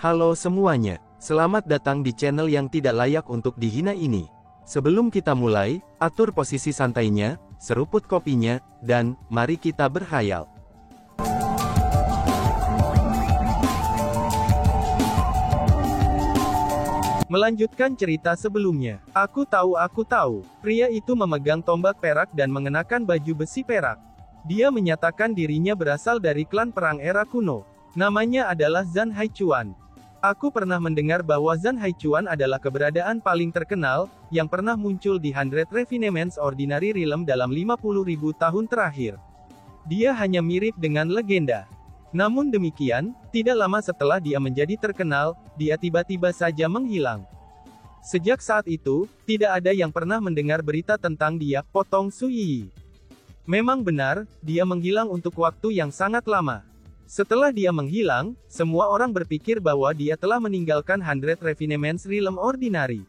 Halo semuanya, selamat datang di channel yang tidak layak untuk dihina ini. Sebelum kita mulai, atur posisi santainya, seruput kopinya, dan mari kita berkhayal. Melanjutkan cerita sebelumnya. Aku tahu, pria itu memegang tombak perak dan mengenakan baju besi perak. Dia menyatakan dirinya berasal dari klan perang era kuno. Namanya adalah Zhan Haichuan. Aku pernah mendengar bahwa Zhan Haichuan adalah keberadaan paling terkenal, yang pernah muncul di 100 Refinements Ordinary Realm dalam 50.000 tahun terakhir. Dia hanya mirip dengan legenda. Namun demikian, tidak lama setelah dia menjadi terkenal, dia tiba-tiba saja menghilang. Sejak saat itu, tidak ada yang pernah mendengar berita tentang dia, potong Su Yi. Memang benar, dia menghilang untuk waktu yang sangat lama. Setelah dia menghilang, semua orang berpikir bahwa dia telah meninggalkan 100 Refinements Realm Ordinary.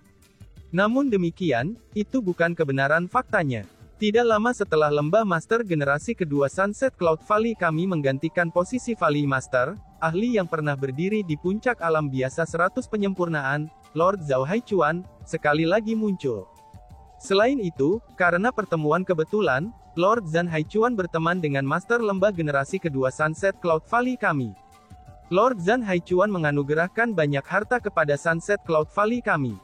Namun demikian, itu bukan kebenaran faktanya. Tidak lama setelah lembah Master generasi kedua Sunset Cloud Valley kami menggantikan posisi Valley Master, ahli yang pernah berdiri di puncak alam biasa 100 penyempurnaan, Lord Zhao Haichuan, sekali lagi muncul. Selain itu, karena pertemuan kebetulan, Lord Zhan Haichuan berteman dengan Master lembah generasi kedua Sunset Cloud Valley kami. Lord Zhan Haichuan menganugerahkan banyak harta kepada Sunset Cloud Valley kami.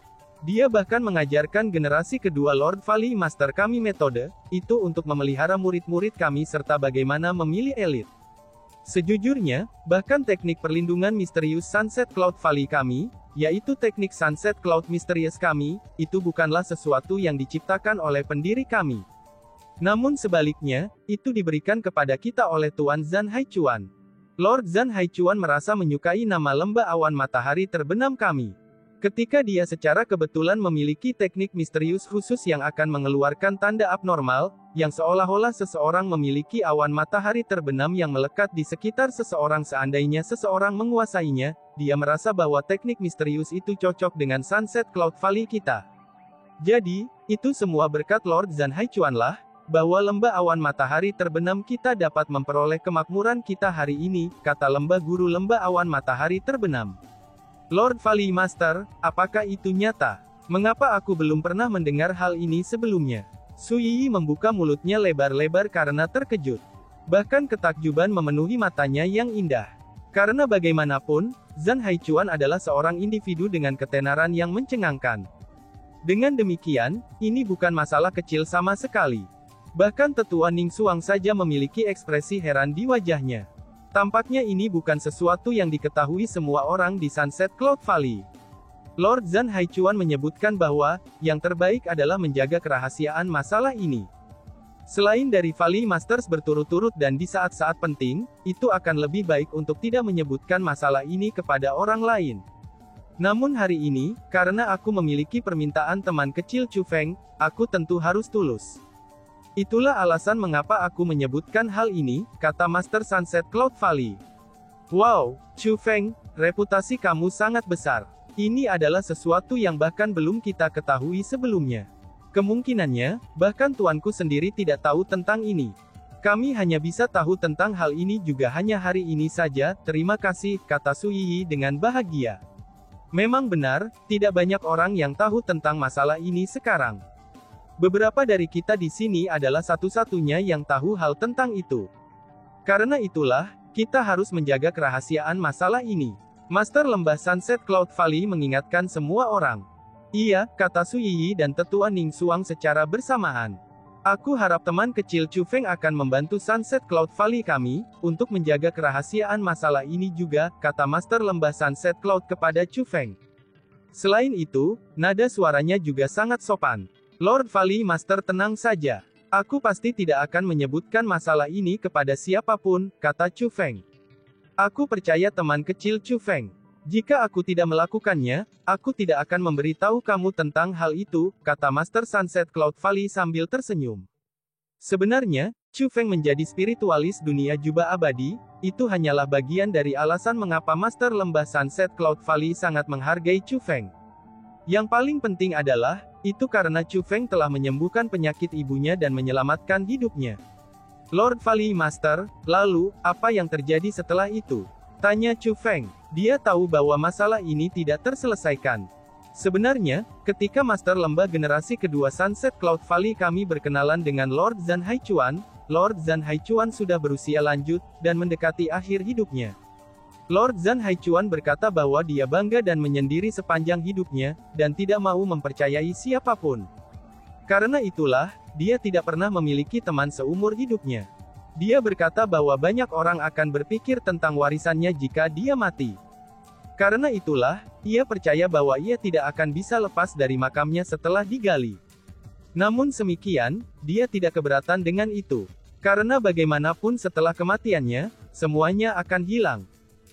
Dia bahkan mengajarkan generasi kedua Lord Valley Master kami metode, itu untuk memelihara murid-murid kami serta bagaimana memilih elit. Sejujurnya, bahkan teknik perlindungan misterius Sunset Cloud Valley kami, yaitu teknik Sunset Cloud Mysterious kami, itu bukanlah sesuatu yang diciptakan oleh pendiri kami. Namun sebaliknya, itu diberikan kepada kita oleh Tuan Zhan Haichuan. Lord Zhan Haichuan merasa menyukai nama lembah awan matahari terbenam kami. Ketika dia secara kebetulan memiliki teknik misterius khusus yang akan mengeluarkan tanda abnormal, yang seolah-olah seseorang memiliki awan matahari terbenam yang melekat di sekitar seseorang seandainya seseorang menguasainya, dia merasa bahwa teknik misterius itu cocok dengan Sunset Cloud Valley kita. Jadi, itu semua berkat Lord Zhan Haichuan lah, bahwa lembah awan matahari terbenam kita dapat memperoleh kemakmuran kita hari ini, kata lembah guru lembah awan matahari terbenam. Lord Valley Master, apakah itu nyata? Mengapa aku belum pernah mendengar hal ini sebelumnya? Su Yi membuka mulutnya lebar-lebar karena terkejut. Bahkan ketakjuban memenuhi matanya yang indah. Karena bagaimanapun, Zhan Haichuan adalah seorang individu dengan ketenaran yang mencengangkan. Dengan demikian, ini bukan masalah kecil sama sekali. Bahkan tetua Ning Xuang saja memiliki ekspresi heran di wajahnya. Tampaknya ini bukan sesuatu yang diketahui semua orang di Sunset Cloud Valley. Lord Zhan Haichuan menyebutkan bahwa, yang terbaik adalah menjaga kerahasiaan masalah ini. Selain dari Valley Masters berturut-turut dan di saat-saat penting, itu akan lebih baik untuk tidak menyebutkan masalah ini kepada orang lain. Namun hari ini, karena aku memiliki permintaan teman kecil Chu Feng, aku tentu harus tulus. Itulah alasan mengapa aku menyebutkan hal ini, kata Master Sunset Cloud Valley. Wow, Chu Feng, reputasi kamu sangat besar. Ini adalah sesuatu yang bahkan belum kita ketahui sebelumnya. Kemungkinannya, bahkan tuanku sendiri tidak tahu tentang ini. Kami hanya bisa tahu tentang hal ini juga hanya hari ini saja, terima kasih, kata Su Yi dengan bahagia. Memang benar, tidak banyak orang yang tahu tentang masalah ini sekarang. Beberapa dari kita di sini adalah satu-satunya yang tahu hal tentang itu. Karena itulah, kita harus menjaga kerahasiaan masalah ini. Master lembah Sunset Cloud Valley mengingatkan semua orang. Iya, kata Su Yi dan tetua Ning Xuang secara bersamaan. Aku harap teman kecil Chu Feng akan membantu Sunset Cloud Valley kami, untuk menjaga kerahasiaan masalah ini juga, kata Master lembah Sunset Cloud kepada Chu Feng. Selain itu, nada suaranya juga sangat sopan. Lord Valley Master tenang saja. Aku pasti tidak akan menyebutkan masalah ini kepada siapapun, kata Chu Feng. Aku percaya teman kecil Chu Feng. Jika aku tidak melakukannya, aku tidak akan memberitahu kamu tentang hal itu, kata Master Sunset Cloud Valley sambil tersenyum. Sebenarnya, Chu Feng menjadi spiritualis dunia jubah abadi, itu hanyalah bagian dari alasan mengapa Master lembah Sunset Cloud Valley sangat menghargai Chu Feng. Yang paling penting adalah, itu karena Chu Feng telah menyembuhkan penyakit ibunya dan menyelamatkan hidupnya. Lord Valley Master, lalu, apa yang terjadi setelah itu? Tanya Chu Feng. Dia tahu bahwa masalah ini tidak terselesaikan. Sebenarnya, ketika Master Lembah generasi kedua Sunset Cloud Valley kami berkenalan dengan Lord Zhan Haichuan, Lord Zhan Haichuan sudah berusia lanjut, dan mendekati akhir hidupnya. Lord Zhan Haichuan berkata bahwa dia bangga dan menyendiri sepanjang hidupnya, dan tidak mau mempercayai siapapun. Karena itulah, dia tidak pernah memiliki teman seumur hidupnya. Dia berkata bahwa banyak orang akan berpikir tentang warisannya jika dia mati. Karena itulah, ia percaya bahwa ia tidak akan bisa lepas dari makamnya setelah digali. Namun semikian, dia tidak keberatan dengan itu. Karena bagaimanapun setelah kematiannya, semuanya akan hilang.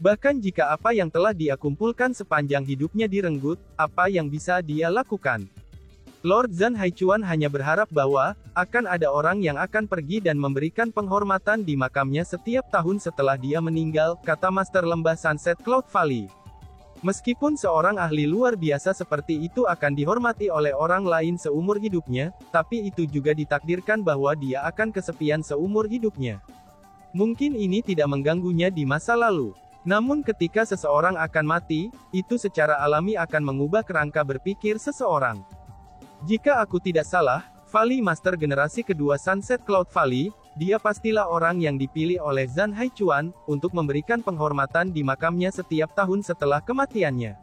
Bahkan jika apa yang telah dia kumpulkan sepanjang hidupnya direnggut, apa yang bisa dia lakukan? Lord Zhan Haichuan hanya berharap bahwa, akan ada orang yang akan pergi dan memberikan penghormatan di makamnya setiap tahun setelah dia meninggal, kata Master Lembah Sunset Cloud Valley. Meskipun seorang ahli luar biasa seperti itu akan dihormati oleh orang lain seumur hidupnya, tapi itu juga ditakdirkan bahwa dia akan kesepian seumur hidupnya. Mungkin ini tidak mengganggunya di masa lalu. Namun ketika seseorang akan mati, itu secara alami akan mengubah kerangka berpikir seseorang. Jika aku tidak salah, Valley Master generasi kedua Sunset Cloud Valley, dia pastilah orang yang dipilih oleh Zhan Haichuan, untuk memberikan penghormatan di makamnya setiap tahun setelah kematiannya.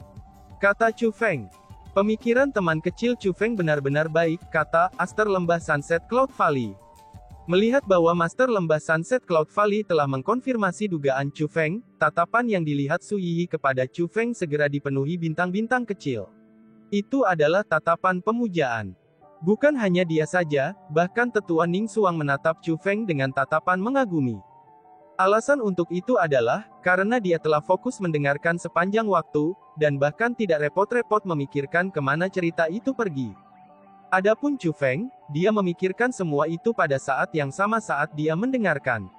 Kata Chu Feng. Pemikiran teman kecil Chu Feng benar-benar baik, kata Master Lembah Sunset Cloud Valley. Melihat bahwa Master Lembah Sunset Cloud Valley telah mengkonfirmasi dugaan Chu Feng, tatapan yang dilihat Su Yiyi kepada Chu Feng segera dipenuhi bintang-bintang kecil. Itu adalah tatapan pemujaan. Bukan hanya dia saja, bahkan Tetua Ning Xuang menatap Chu Feng dengan tatapan mengagumi. Alasan untuk itu adalah, karena dia telah fokus mendengarkan sepanjang waktu, dan bahkan tidak repot-repot memikirkan kemana cerita itu pergi. Adapun Chu Feng, dia memikirkan semua itu pada saat yang sama saat dia mendengarkan.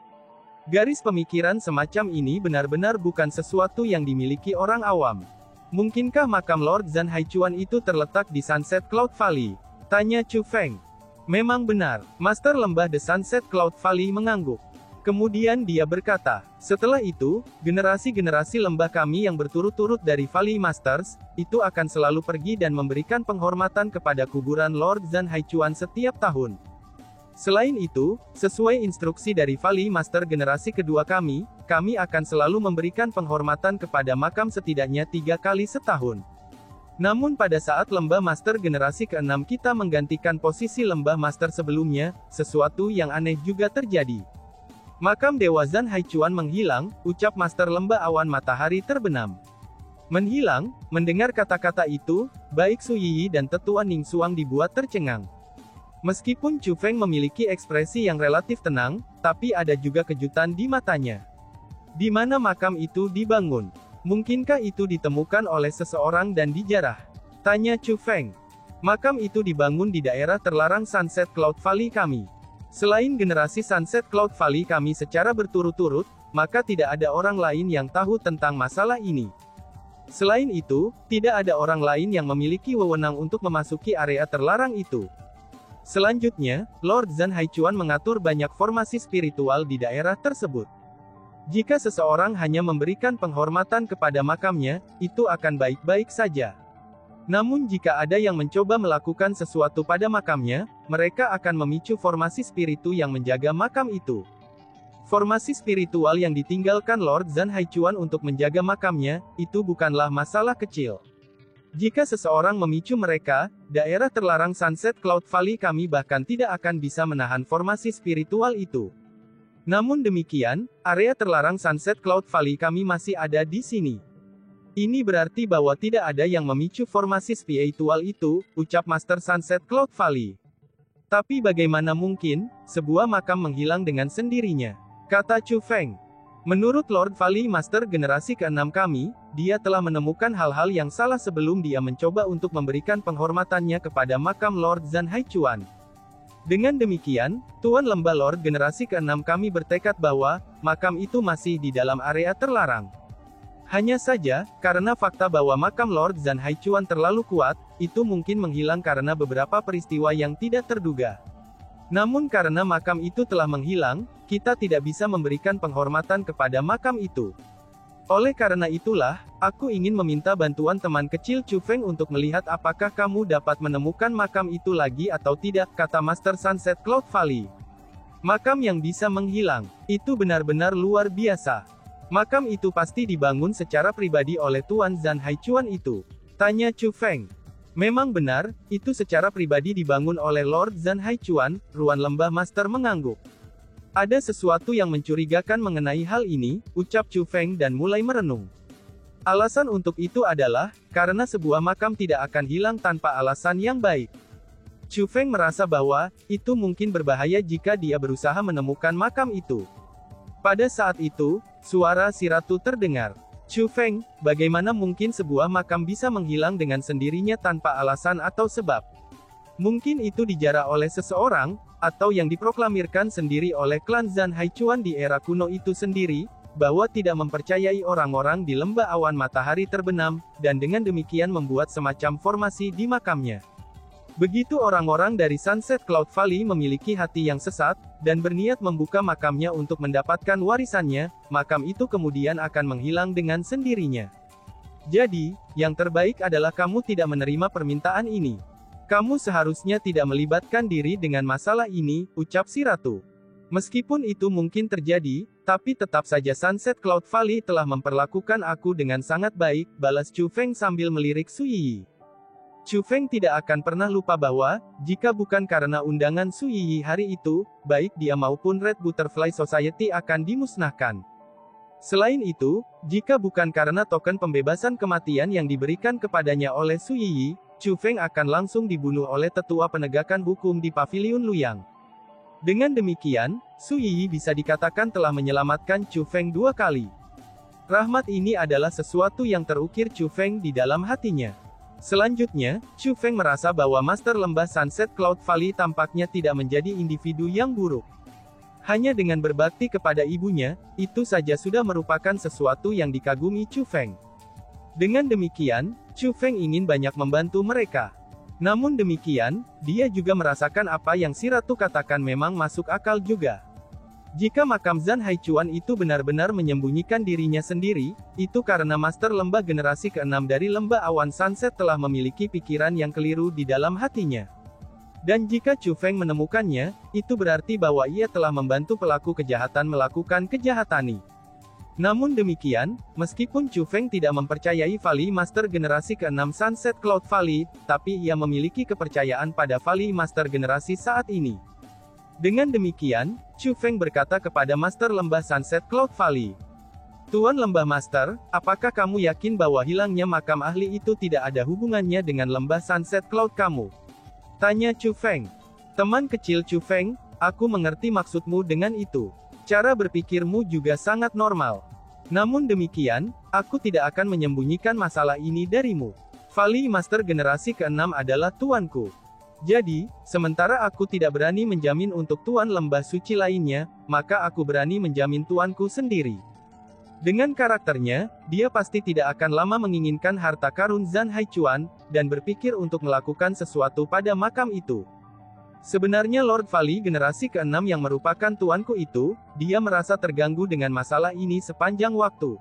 Garis pemikiran semacam ini benar-benar bukan sesuatu yang dimiliki orang awam. Mungkinkah makam Lord Zhan Haichuan itu terletak di Sunset Cloud Valley? Tanya Chu Feng. Memang benar, Master Lembah The Sunset Cloud Valley mengangguk. Kemudian dia berkata, setelah itu, generasi-generasi lembah kami yang berturut-turut dari Valley Masters, itu akan selalu pergi dan memberikan penghormatan kepada kuburan Lord Zhan Haichuan setiap tahun. Selain itu, sesuai instruksi dari Valley Master generasi kedua kami akan selalu memberikan penghormatan kepada makam setidaknya 3 kali setahun. Namun pada saat Lembah Master generasi ke-6 kita menggantikan posisi Lembah Master sebelumnya, sesuatu yang aneh juga terjadi. Makam Dewa Zhan Haichuan menghilang, ucap Master Lembah Awan Matahari terbenam. Menghilang, mendengar kata-kata itu, baik Su Yiyi dan Tetua Ning Xuang dibuat tercengang. Meskipun Chu Feng memiliki ekspresi yang relatif tenang, tapi ada juga kejutan di matanya. Di mana makam itu dibangun? Mungkinkah itu ditemukan oleh seseorang dan dijarah? Tanya Chu Feng. Makam itu dibangun di daerah terlarang Sunset Cloud Valley kami. Selain generasi Sunset Cloud Valley kami secara berturut-turut, maka tidak ada orang lain yang tahu tentang masalah ini. Selain itu, tidak ada orang lain yang memiliki wewenang untuk memasuki area terlarang itu. Selanjutnya, Lord Zhan Haichuan mengatur banyak formasi spiritual di daerah tersebut. Jika seseorang hanya memberikan penghormatan kepada makamnya, itu akan baik-baik saja. Namun jika ada yang mencoba melakukan sesuatu pada makamnya, mereka akan memicu formasi spiritu yang menjaga makam itu. Formasi spiritual yang ditinggalkan Lord Zhan Haichuan untuk menjaga makamnya, itu bukanlah masalah kecil. Jika seseorang memicu mereka, daerah terlarang Sunset Cloud Valley kami bahkan tidak akan bisa menahan formasi spiritual itu. Namun demikian, area terlarang Sunset Cloud Valley kami masih ada di sini. Ini berarti bahwa tidak ada yang memicu formasi spiritual itu, ucap Master Sunset Cloud Valley. Tapi bagaimana mungkin, sebuah makam menghilang dengan sendirinya? Kata Chu Feng. Menurut Lord Valley Master generasi ke-6 kami, dia telah menemukan hal-hal yang salah sebelum dia mencoba untuk memberikan penghormatannya kepada makam Lord Zhan Haichuan. Dengan demikian, Tuan Lembah Lord generasi ke-6 kami bertekad bahwa, makam itu masih di dalam area terlarang. Hanya saja, karena fakta bahwa makam Lord Zhan Haichuan terlalu kuat, itu mungkin menghilang karena beberapa peristiwa yang tidak terduga. Namun karena makam itu telah menghilang, kita tidak bisa memberikan penghormatan kepada makam itu. Oleh karena itulah, aku ingin meminta bantuan teman kecil Chu Feng untuk melihat apakah kamu dapat menemukan makam itu lagi atau tidak, kata Master Sunset Cloud Valley. Makam yang bisa menghilang. Itu benar-benar luar biasa. Makam itu pasti dibangun secara pribadi oleh Tuan Zhan Haichuan itu. Tanya Chu Feng. Memang benar, itu secara pribadi dibangun oleh Lord Zhan Haichuan, Ruan Lembah Master mengangguk. Ada sesuatu yang mencurigakan mengenai hal ini, ucap Chu Feng dan mulai merenung. Alasan untuk itu adalah, karena sebuah makam tidak akan hilang tanpa alasan yang baik. Chu Feng merasa bahwa, itu mungkin berbahaya jika dia berusaha menemukan makam itu. Pada saat itu, suara si ratu terdengar. Chu Feng, bagaimana mungkin sebuah makam bisa menghilang dengan sendirinya tanpa alasan atau sebab? Mungkin itu dijarah oleh seseorang, atau yang diproklamirkan sendiri oleh klan Zhan Haichuan di era kuno itu sendiri, bahwa tidak mempercayai orang-orang di lembah awan matahari terbenam, dan dengan demikian membuat semacam formasi di makamnya. Begitu orang-orang dari Sunset Cloud Valley memiliki hati yang sesat, dan berniat membuka makamnya untuk mendapatkan warisannya, makam itu kemudian akan menghilang dengan sendirinya. Jadi, yang terbaik adalah kamu tidak menerima permintaan ini. Kamu seharusnya tidak melibatkan diri dengan masalah ini, ucap si ratu. Meskipun itu mungkin terjadi, tapi tetap saja Sunset Cloud Valley telah memperlakukan aku dengan sangat baik, balas Chu Feng sambil melirik Su Yiyi. Chu Feng tidak akan pernah lupa bahwa, jika bukan karena undangan Su Yiyi hari itu, baik dia maupun Red Butterfly Society akan dimusnahkan. Selain itu, jika bukan karena token pembebasan kematian yang diberikan kepadanya oleh Su Yiyi, Chu Feng akan langsung dibunuh oleh tetua penegakan hukum di Paviliun Luyang. Dengan demikian, Su Yiyi bisa dikatakan telah menyelamatkan Chu Feng 2 kali. Rahmat ini adalah sesuatu yang terukir Chu Feng di dalam hatinya. Selanjutnya, Chu Feng merasa bahwa Master Lembah Sunset Cloud Valley tampaknya tidak menjadi individu yang buruk. Hanya dengan berbakti kepada ibunya, itu saja sudah merupakan sesuatu yang dikagumi Chu Feng. Dengan demikian, Chu Feng ingin banyak membantu mereka. Namun demikian, dia juga merasakan apa yang si ratu katakan memang masuk akal juga. Jika makam Zhan Haichuan itu benar-benar menyembunyikan dirinya sendiri, itu karena Master Lembah generasi ke-6 dari Lembah Awan Sunset telah memiliki pikiran yang keliru di dalam hatinya. Dan jika Chu Feng menemukannya, itu berarti bahwa ia telah membantu pelaku kejahatan melakukan kejahatan. Namun demikian, meskipun Chu Feng tidak mempercayai Valley Master generasi ke-6 Sunset Cloud Valley, tapi ia memiliki kepercayaan pada Valley Master generasi saat ini. Dengan demikian, Chu Feng berkata kepada Master Lembah Sunset Cloud Valley. Tuan Lembah Master, apakah kamu yakin bahwa hilangnya makam ahli itu tidak ada hubungannya dengan Lembah Sunset Cloud kamu? Tanya Chu Feng. Teman kecil Chu Feng, aku mengerti maksudmu dengan itu. Cara berpikirmu juga sangat normal. Namun demikian, aku tidak akan menyembunyikan masalah ini darimu. Valley Master generasi ke-6 adalah tuanku. Jadi, sementara aku tidak berani menjamin untuk tuan lembah suci lainnya, maka aku berani menjamin tuanku sendiri. Dengan karakternya, dia pasti tidak akan lama menginginkan harta karun Zhan Haichuan, dan berpikir untuk melakukan sesuatu pada makam itu. Sebenarnya Lord Valley generasi ke-6 yang merupakan tuanku itu, dia merasa terganggu dengan masalah ini sepanjang waktu.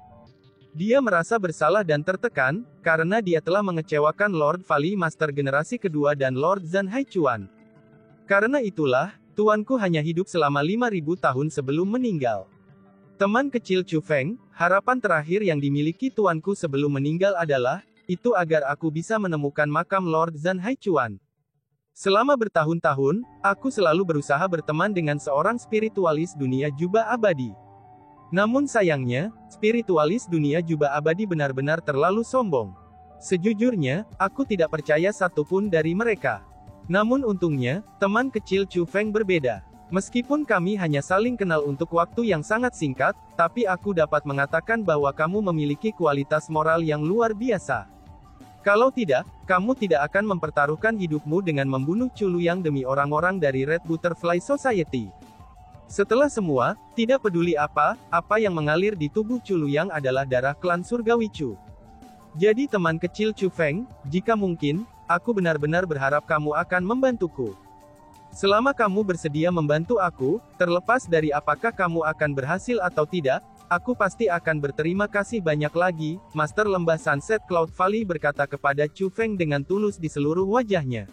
Dia merasa bersalah dan tertekan, karena dia telah mengecewakan Lord Valley Master generasi kedua dan Lord Zhan Haichuan. Karena itulah, tuanku hanya hidup selama 5.000 tahun sebelum meninggal. Teman kecil Chu Feng, harapan terakhir yang dimiliki tuanku sebelum meninggal adalah, itu agar aku bisa menemukan makam Lord Zhan Haichuan. Selama bertahun-tahun, aku selalu berusaha berteman dengan seorang spiritualis dunia jubah abadi. Namun sayangnya, spiritualis dunia jubah abadi benar-benar terlalu sombong. Sejujurnya, aku tidak percaya satupun dari mereka. Namun untungnya, teman kecil Chu Feng berbeda. Meskipun kami hanya saling kenal untuk waktu yang sangat singkat, tapi aku dapat mengatakan bahwa kamu memiliki kualitas moral yang luar biasa. Kalau tidak, kamu tidak akan mempertaruhkan hidupmu dengan membunuh Chu Luyang demi orang-orang dari Red Butterfly Society. Setelah semua, tidak peduli apa yang mengalir di tubuh Chu Luyang adalah darah klan surgawi Chu. Jadi teman kecil Chu Feng, jika mungkin, aku benar-benar berharap kamu akan membantuku. Selama kamu bersedia membantu aku, terlepas dari apakah kamu akan berhasil atau tidak, Aku pasti akan berterima kasih banyak lagi, Master Lembah Sunset Cloud Valley berkata kepada Chu Feng dengan tulus di seluruh wajahnya.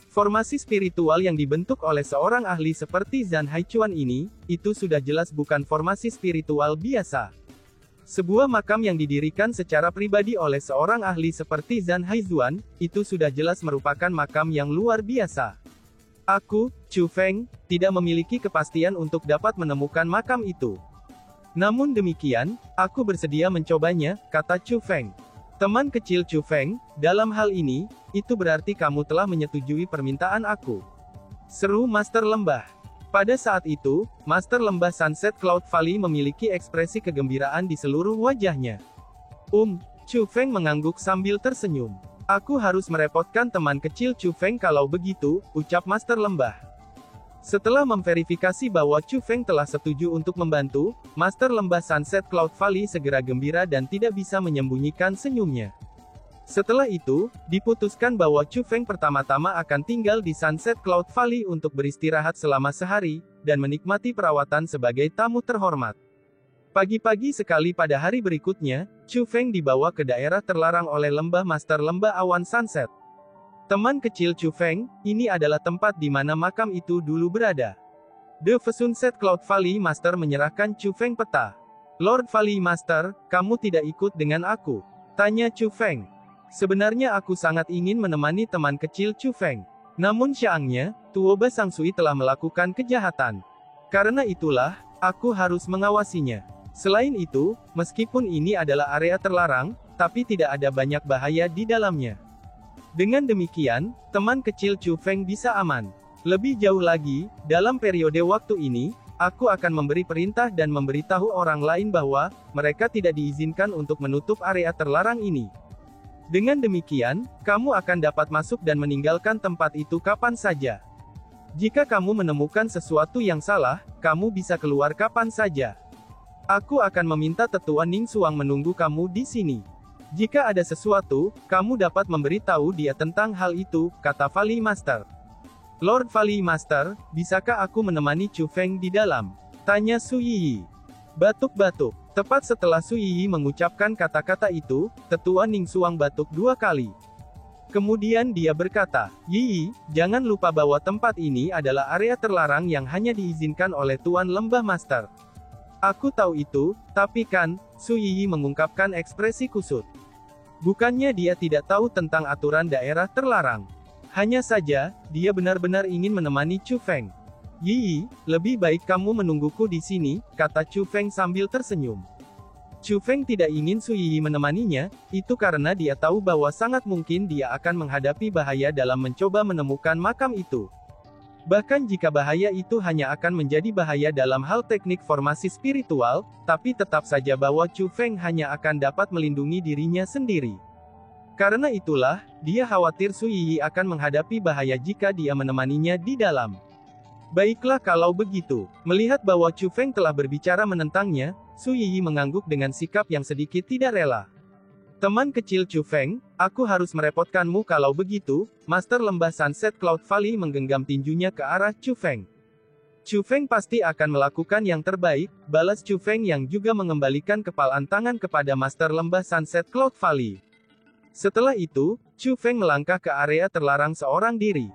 Formasi spiritual yang dibentuk oleh seorang ahli seperti Zhan Haichuan ini, itu sudah jelas bukan formasi spiritual biasa. Sebuah makam yang didirikan secara pribadi oleh seorang ahli seperti Zhan Haichuan, itu sudah jelas merupakan makam yang luar biasa. Aku, Chu Feng, tidak memiliki kepastian untuk dapat menemukan makam itu. Namun demikian, aku bersedia mencobanya, kata Chu Feng. Teman kecil Chu Feng, dalam hal ini, itu berarti kamu telah menyetujui permintaan aku. Seru Master Lembah. Pada saat itu, Master Lembah Sunset Cloud Valley memiliki ekspresi kegembiraan di seluruh wajahnya. Chu Feng mengangguk sambil tersenyum. Aku harus merepotkan teman kecil Chu Feng kalau begitu, ucap Master Lembah. Setelah memverifikasi bahwa Chu Feng telah setuju untuk membantu, Master Lembah Sunset Cloud Valley segera gembira dan tidak bisa menyembunyikan senyumnya. Setelah itu, diputuskan bahwa Chu Feng pertama-tama akan tinggal di Sunset Cloud Valley untuk beristirahat selama sehari, dan menikmati perawatan sebagai tamu terhormat. Pagi-pagi sekali pada hari berikutnya, Chu Feng dibawa ke daerah terlarang oleh lembah Master Lembah Awan Sunset. Teman kecil Chu Feng, ini adalah tempat di mana makam itu dulu berada. The Sunset Cloud Valley Master menyerahkan Chu Feng peta. Lord Valley Master, kamu tidak ikut dengan aku? Tanya Chu Feng. Sebenarnya aku sangat ingin menemani teman kecil Chu Feng. Namun siangnya, Tuoba Sang Sui telah melakukan kejahatan. Karena itulah, aku harus mengawasinya. Selain itu, meskipun ini adalah area terlarang, tapi tidak ada banyak bahaya di dalamnya. Dengan demikian, teman kecil Chu Feng bisa aman. Lebih jauh lagi, dalam periode waktu ini, aku akan memberi perintah dan memberitahu orang lain bahwa mereka tidak diizinkan untuk menutup area terlarang ini. Dengan demikian, kamu akan dapat masuk dan meninggalkan tempat itu kapan saja. Jika kamu menemukan sesuatu yang salah, kamu bisa keluar kapan saja. Aku akan meminta Tetua Ning Xuang menunggu kamu di sini. Jika ada sesuatu, kamu dapat memberitahu dia tentang hal itu, kata Valley Master. Lord Valley Master, bisakah aku menemani Chu Feng di dalam? Tanya Su Yiyi. Batuk-batuk. Tepat setelah Su Yiyi mengucapkan kata-kata itu, Tetua Ning Xuang batuk 2 kali. Kemudian dia berkata, Yiyi, jangan lupa bahwa tempat ini adalah area terlarang yang hanya diizinkan oleh Tuan Lembah Master. Aku tahu itu, tapi kan, Su Yiyi mengungkapkan ekspresi kusut. Bukannya dia tidak tahu tentang aturan daerah terlarang. Hanya saja, dia benar-benar ingin menemani Chu Feng. Yiyi, lebih baik kamu menungguku di sini, kata Chu Feng sambil tersenyum. Chu Feng tidak ingin Su Yiyi menemaninya, itu karena dia tahu bahwa sangat mungkin dia akan menghadapi bahaya dalam mencoba menemukan makam itu. Bahkan jika bahaya itu hanya akan menjadi bahaya dalam hal teknik formasi spiritual, tapi tetap saja bahwa Chu Feng hanya akan dapat melindungi dirinya sendiri. Karena itulah, dia khawatir Su Yiyi akan menghadapi bahaya jika dia menemaninya di dalam. Baiklah kalau begitu. Melihat bahwa Chu Feng telah berbicara menentangnya, Su Yiyi mengangguk dengan sikap yang sedikit tidak rela. Teman kecil Chu Feng, aku harus merepotkanmu kalau begitu, Master Lembah Sunset Cloud Valley menggenggam tinjunya ke arah Chu Feng. Chu Feng pasti akan melakukan yang terbaik, balas Chu Feng yang juga mengembalikan kepalan tangan kepada Master Lembah Sunset Cloud Valley. Setelah itu, Chu Feng melangkah ke area terlarang seorang diri.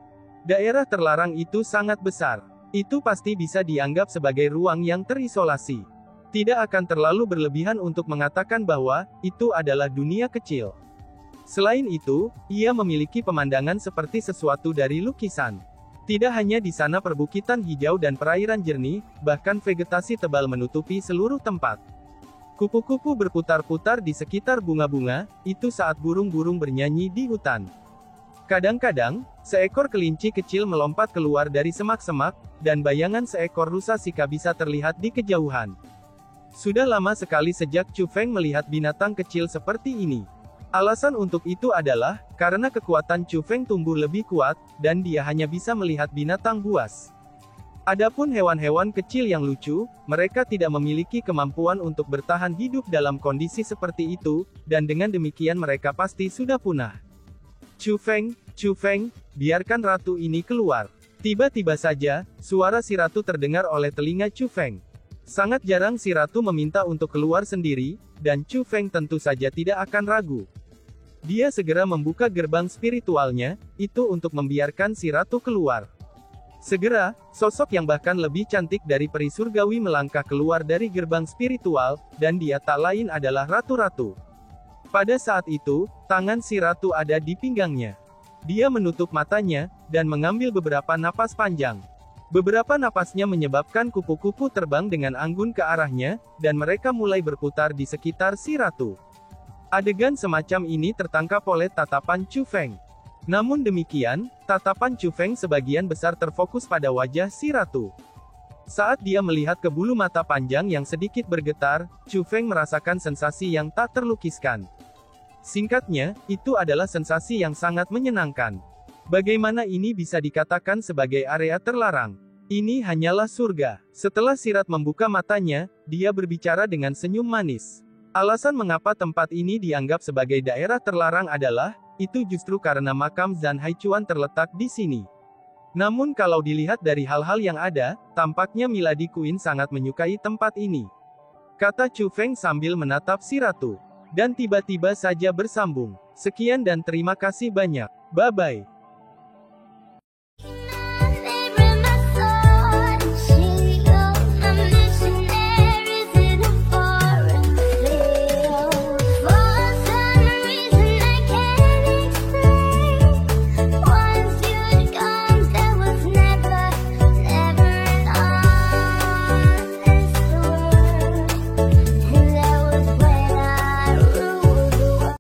Daerah terlarang itu sangat besar. Itu pasti bisa dianggap sebagai ruang yang terisolasi. Tidak akan terlalu berlebihan untuk mengatakan bahwa itu adalah dunia kecil. Selain itu, ia memiliki pemandangan seperti sesuatu dari lukisan. Tidak hanya di sana perbukitan hijau dan perairan jernih, bahkan vegetasi tebal menutupi seluruh tempat. Kupu-kupu berputar-putar di sekitar bunga-bunga, itu saat burung-burung bernyanyi di hutan. Kadang-kadang, seekor kelinci kecil melompat keluar dari semak-semak, dan bayangan seekor rusa sika bisa terlihat di kejauhan. Sudah lama sekali sejak Chu Feng melihat binatang kecil seperti ini. Alasan untuk itu adalah, karena kekuatan Chu Feng tumbuh lebih kuat, dan dia hanya bisa melihat binatang buas. Adapun hewan-hewan kecil yang lucu, mereka tidak memiliki kemampuan untuk bertahan hidup dalam kondisi seperti itu, dan dengan demikian mereka pasti sudah punah. Chu Feng, biarkan ratu ini keluar. Tiba-tiba saja, suara si ratu terdengar oleh telinga Chu Feng. Sangat jarang si ratu meminta untuk keluar sendiri, dan Chu Feng tentu saja tidak akan ragu. Dia segera membuka gerbang spiritualnya, itu untuk membiarkan si ratu keluar. Segera, sosok yang bahkan lebih cantik dari peri surgawi melangkah keluar dari gerbang spiritual, dan dia tak lain adalah ratu-ratu. Pada saat itu, tangan si ratu ada di pinggangnya. Dia menutup matanya, dan mengambil beberapa napas panjang. Beberapa napasnya menyebabkan kupu-kupu terbang dengan anggun ke arahnya, dan mereka mulai berputar di sekitar si ratu. Adegan semacam ini tertangkap oleh tatapan Chu Feng. Namun demikian, tatapan Chu Feng sebagian besar terfokus pada wajah si ratu. Saat dia melihat ke bulu mata panjang yang sedikit bergetar, Chu Feng merasakan sensasi yang tak terlukiskan. Singkatnya, itu adalah sensasi yang sangat menyenangkan. Bagaimana ini bisa dikatakan sebagai area terlarang? Ini hanyalah surga. Setelah Sirat membuka matanya, dia berbicara dengan senyum manis. Alasan mengapa tempat ini dianggap sebagai daerah terlarang adalah, itu justru karena makam Zhan Haichuan terletak di sini. Namun kalau dilihat dari hal-hal yang ada, tampaknya Milady Queen sangat menyukai tempat ini. Kata Chu Feng sambil menatap si ratu. Dan tiba-tiba saja bersambung. Sekian dan terima kasih banyak. Bye-bye.